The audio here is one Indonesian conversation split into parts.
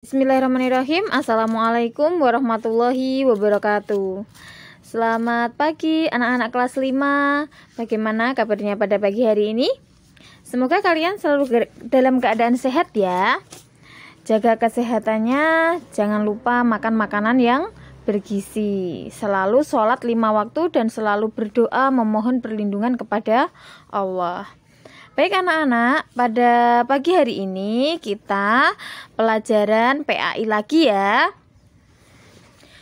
Bismillahirrahmanirrahim. Assalamualaikum warahmatullahi wabarakatuh. Selamat pagi anak-anak kelas 5. Bagaimana kabarnya pada pagi hari ini? Semoga kalian selalu dalam keadaan sehat ya. Jaga kesehatannya, jangan lupa makan makanan yang bergizi. Selalu sholat 5 waktu dan selalu berdoa memohon perlindungan kepada Allah. Baik anak-anak, pada pagi hari ini kita pelajaran PAI lagi ya.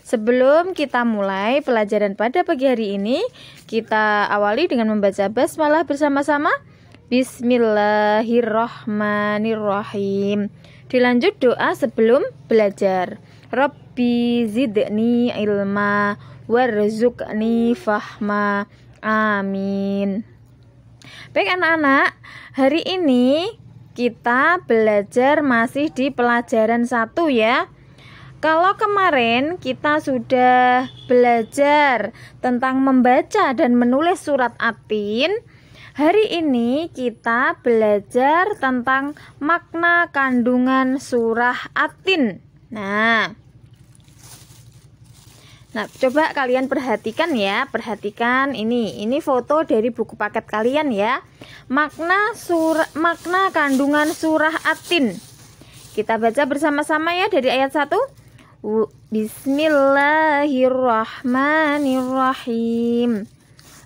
Sebelum kita mulai pelajaran pada pagi hari ini, kita awali dengan membaca basmalah bersama-sama. Bismillahirrahmanirrahim. Dilanjut doa sebelum belajar. Rabbi zidni ilma warzuqni fahma. Amin. Baik anak-anak, hari ini kita belajar masih di pelajaran 1 ya. Kalau kemarin kita sudah belajar tentang membaca dan menulis surat At-Tin, hari ini kita belajar tentang makna kandungan surah At-Tin. Nah, coba kalian perhatikan ya, perhatikan ini foto dari buku paket kalian ya. Makna kandungan surah At-Tin. Kita baca bersama-sama ya dari ayat 1. Bismillahirrahmanirrahim.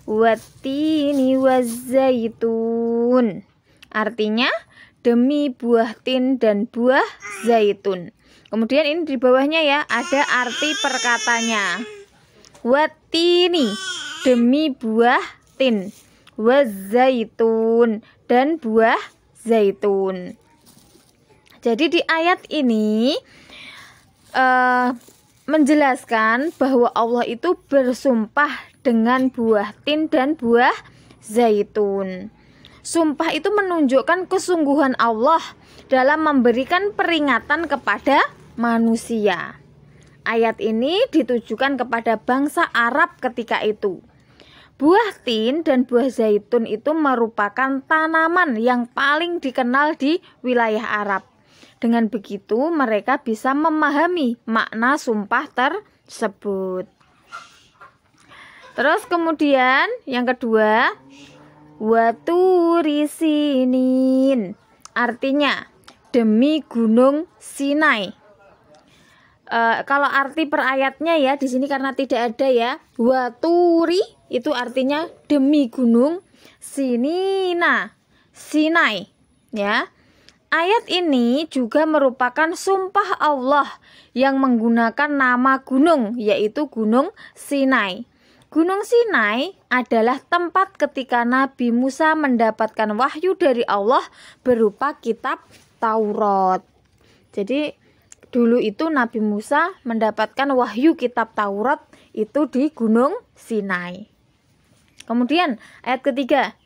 Wattini wazzaitun. Artinya demi buah tin dan buah zaitun. Kemudian ini di bawahnya ya ada arti perkatanya. Wattini demi buah tin, wazzaitun dan buah zaitun. Jadi di ayat ini menjelaskan bahwa Allah itu bersumpah dengan buah tin dan buah zaitun. Sumpah itu menunjukkan kesungguhan Allah dalam memberikan peringatan kepada manusia. Ayat ini ditujukan kepada bangsa Arab ketika itu. Buah tin dan buah zaitun itu merupakan tanaman yang paling dikenal di wilayah Arab. Dengan begitu mereka bisa memahami makna sumpah tersebut. Terus kemudian yang kedua, waturi sinin. Artinya demi gunung Sinai. Kalau arti per ayatnya ya di sini karena tidak ada ya. Waturi itu artinya demi gunung, Sinina Sinai ya. Ayat ini juga merupakan sumpah Allah yang menggunakan nama gunung, yaitu Gunung Sinai. Gunung Sinai adalah tempat ketika Nabi Musa mendapatkan wahyu dari Allah berupa kitab Taurat. Jadi dulu itu Nabi Musa mendapatkan wahyu kitab Taurat itu di Gunung Sinai. Kemudian ayat ketiga,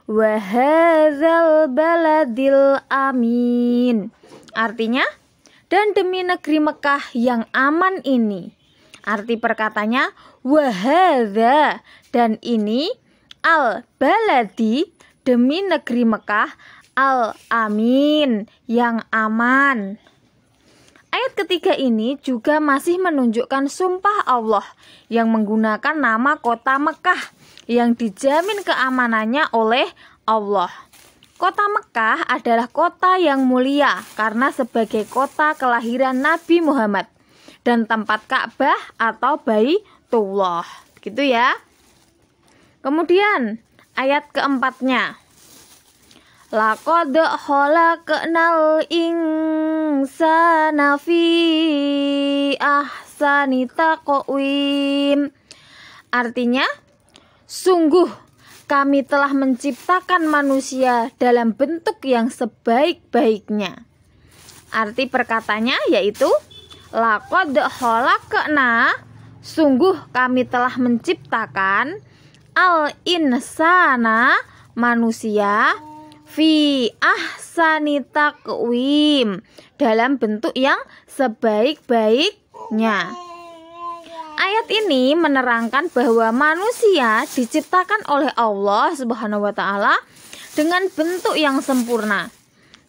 wa hadzal baladil amin. Artinya dan demi negeri Mekah yang aman ini. Arti perkatanya wa hadza dan ini al baladi demi negeri Mekah al amin yang aman. Ayat ketiga ini juga masih menunjukkan sumpah Allah yang menggunakan nama kota Mekah yang dijamin keamanannya oleh Allah. Kota Mekah adalah kota yang mulia karena sebagai kota kelahiran Nabi Muhammad dan tempat Ka'bah atau Baitullah. Gitu ya. Kemudian ayat keempatnya. Laqad khalaqnal insana fi ahsani taqwim. Artinya, sungguh kami telah menciptakan manusia dalam bentuk yang sebaik-baiknya. Arti perkatanya yaitu laqad khalaqna, sungguh kami telah menciptakan al insana manusia fi ahsani taqwim dalam bentuk yang sebaik-baiknya. Ayat ini menerangkan bahwa manusia diciptakan oleh Allah Subhanahu wa taala dengan bentuk yang sempurna.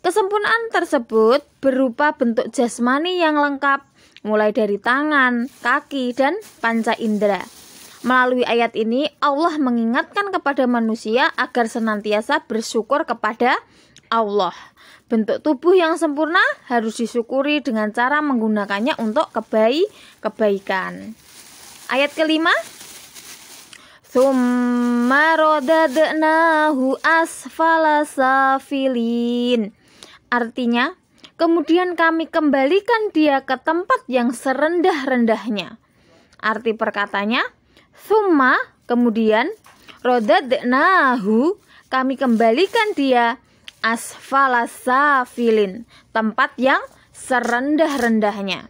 Kesempurnaan tersebut berupa bentuk jasmani yang lengkap, mulai dari tangan, kaki, dan panca indera. Melalui ayat ini, Allah mengingatkan kepada manusia agar senantiasa bersyukur kepada Allah. Bentuk tubuh yang sempurna harus disyukuri dengan cara menggunakannya untuk kebaikan. Ayat kelima, Tsumma radadnahu asfala safilin. Artinya, kemudian kami kembalikan dia ke tempat yang serendah-rendahnya. Arti perkatanya, tsumma, kemudian, radadnahu, kami kembalikan dia, asfala safilin, tempat yang serendah-rendahnya.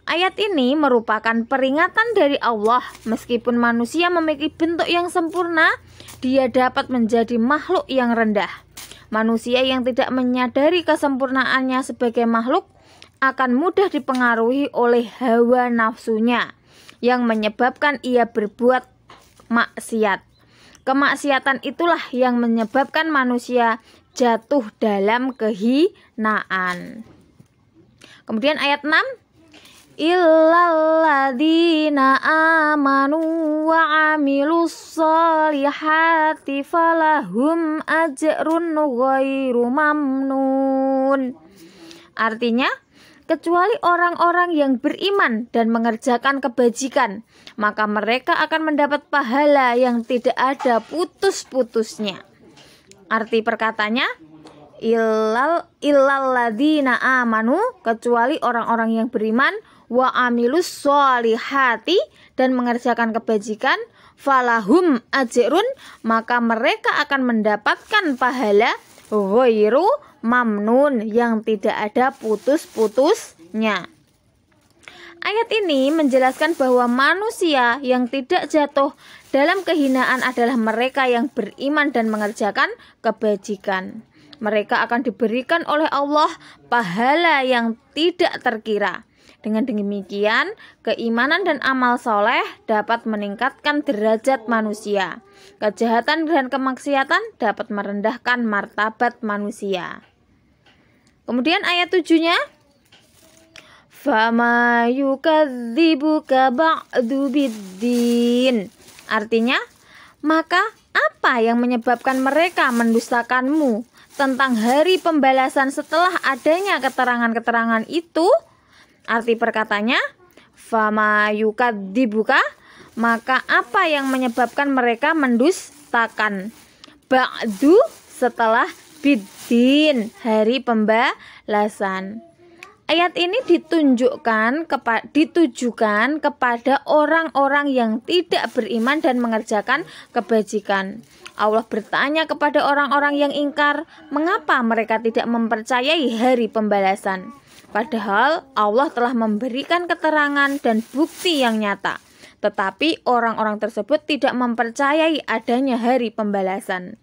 Ayat ini merupakan peringatan dari Allah. Meskipun manusia memiliki bentuk yang sempurna, dia dapat menjadi makhluk yang rendah. Manusia yang tidak menyadari kesempurnaannya sebagai makhluk akan mudah dipengaruhi oleh hawa nafsunya yang menyebabkan ia berbuat maksiat. Kemaksiatan itulah yang menyebabkan manusia jatuh dalam kehinaan. Kemudian ayat 6, illalladzina amanu wa amilus solihati falahum ajrun ghairu mamnun. Artinya, kecuali orang-orang yang beriman dan mengerjakan kebajikan, maka mereka akan mendapat pahala yang tidak ada putus-putusnya. Arti perkatanya, illalladzina amanu, kecuali orang-orang yang beriman, wa amilus sholihati, dan mengerjakan kebajikan, falahum ajrun, maka mereka akan mendapatkan pahala ghairu mamnun, yang tidak ada putus-putusnya. Ayat ini menjelaskan bahwa manusia yang tidak jatuh dalam kehinaan adalah mereka yang beriman dan mengerjakan kebajikan. Mereka akan diberikan oleh Allah pahala yang tidak terkira. Dengan demikian, keimanan dan amal soleh dapat meningkatkan derajat manusia. Kejahatan dan kemaksiatan dapat merendahkan martabat manusia. Kemudian ayat 7-nya, fama yukadzibuka ba'du biddin. Artinya, maka apa yang menyebabkan mereka mendustakanmu tentang hari pembalasan setelah adanya keterangan-keterangan itu? Arti perkatanya, fama yukadzibuka, maka apa yang menyebabkan mereka mendustakan? Ba'du, setelah, biddin, hari pembalasan. Ayat ini ditujukan kepada orang-orang yang tidak beriman dan mengerjakan kebajikan. Allah bertanya kepada orang-orang yang ingkar, mengapa mereka tidak mempercayai hari pembalasan? Padahal Allah telah memberikan keterangan dan bukti yang nyata. Tetapi orang-orang tersebut tidak mempercayai adanya hari pembalasan.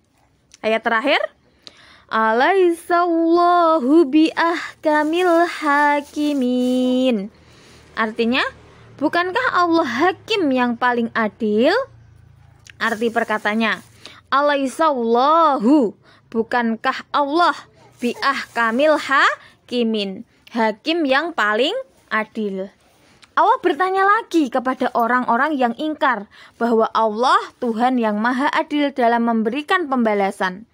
Ayat terakhir, alaihissallahu biahkamil hakimin. Artinya, bukankah Allah hakim yang paling adil? Arti perkatanya, alaihissallahu, bukankah Allah biahkamil hakimin, hakim yang paling adil. Allah bertanya lagi kepada orang-orang yang ingkar bahwa Allah Tuhan yang maha adil dalam memberikan pembalasan.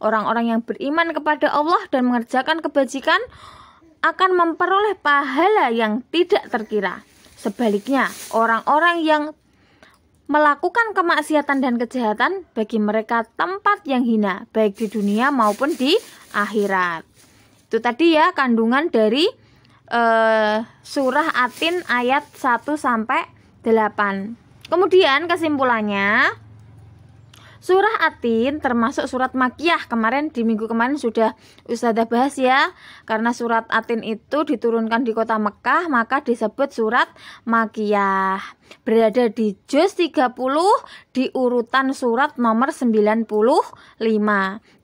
Orang-orang yang beriman kepada Allah dan mengerjakan kebajikan akan memperoleh pahala yang tidak terkira. Sebaliknya, orang-orang yang melakukan kemaksiatan dan kejahatan, bagi mereka tempat yang hina, baik di dunia maupun di akhirat. Itu tadi ya kandungan dari surah At-Tin ayat 1-8. Kemudian kesimpulannya, surah At-Tin termasuk surat Makkiyah. Kemarin di minggu kemarin sudah Ustazah bahas ya. Karena surat At-Tin itu diturunkan di kota Mekah, maka disebut surat Makkiyah. Berada di juz 30 di urutan surat nomor 95.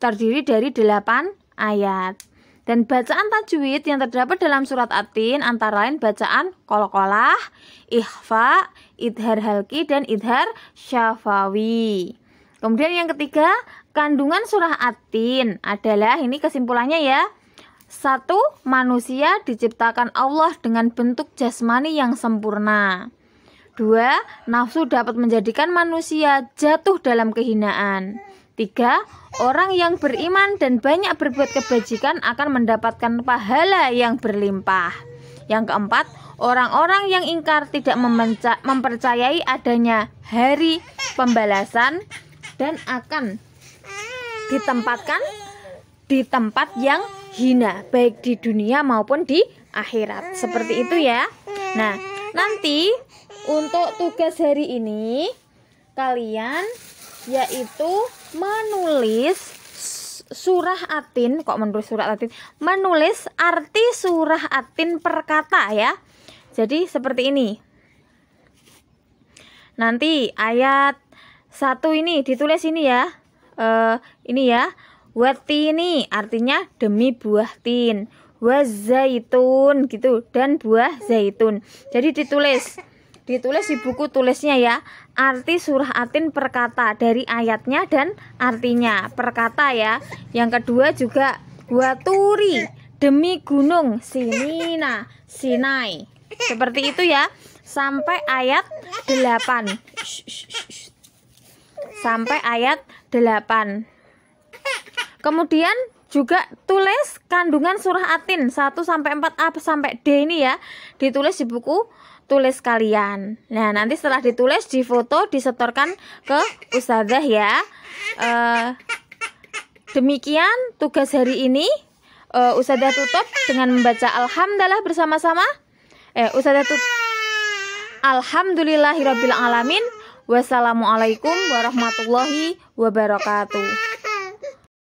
Terdiri dari 8 ayat. Dan bacaan tajwid yang terdapat dalam surat At-Tin antara lain bacaan qalqalah, ikhfa, idhar halqi, dan idhar syafawi. Kemudian yang ketiga, kandungan surah At-Tin adalah, ini kesimpulannya ya, 1. Manusia diciptakan Allah dengan bentuk jasmani yang sempurna. 2. Nafsu dapat menjadikan manusia jatuh dalam kehinaan. 3. Orang yang beriman dan banyak berbuat kebajikan akan mendapatkan pahala yang berlimpah. Yang keempat, orang-orang yang ingkar tidak mempercayai adanya hari pembalasan dan akan ditempatkan di tempat yang hina, baik di dunia maupun di akhirat. Seperti itu ya. Nah, nanti untuk tugas hari ini kalian yaitu menulis surah Atin, menulis arti surah Atin per kata ya. Jadi seperti ini. Nanti ayat 1 ini ditulis ini ya. Ini ya. Watini artinya demi buah tin, wazaitun gitu, dan buah zaitun. Jadi ditulis di buku tulisnya ya, arti surah Atin per kata dari ayatnya dan artinya per kata ya. Yang kedua juga waturi demi gunung Sinai. Seperti itu ya, sampai ayat 8. Sampai ayat 8. Kemudian juga tulis kandungan surah Atin 1 sampai 4A sampai D ini ya, ditulis di buku tulis kalian. Nah, nanti setelah ditulis, difoto, disetorkan ke ustazah ya. Demikian tugas hari ini. Ustazah tutup dengan membaca alhamdulillah bersama-sama. Alhamdulillahirabbil alamin. Wassalamualaikum warahmatullahi wabarakatuh.